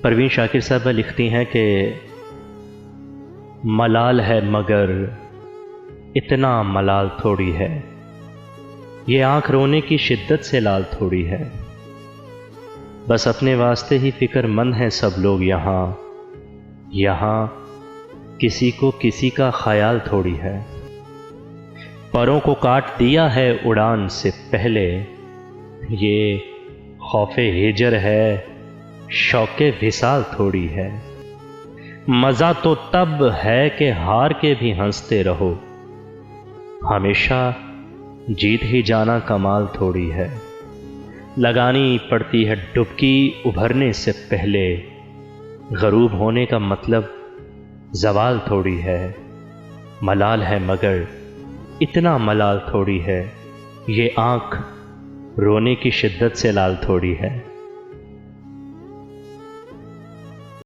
پروین شاکر صاحبہ لکھتی ہیں کہ ملال ہے مگر اتنا ملال تھوڑی ہے، یہ آنکھ رونے کی شدت سے لال تھوڑی ہے، بس اپنے واسطے ہی فکر مند ہیں سب لوگ یہاں کسی کو کسی کا خیال تھوڑی ہے، پروں کو کاٹ دیا ہے اڑان سے پہلے، یہ خوف ہجر ہے شوق وصال تھوڑی ہے، مزہ تو تب ہے کہ ہار کے بھی ہنستے رہو، ہمیشہ جیت ہی جانا کمال تھوڑی ہے، لگانی پڑتی ہے ڈبکی ابھرنے سے پہلے، غروب ہونے کا مطلب زوال تھوڑی ہے، ملال ہے مگر اتنا ملال تھوڑی ہے، یہ آنکھ رونے کی شدت سے لال تھوڑی ہے۔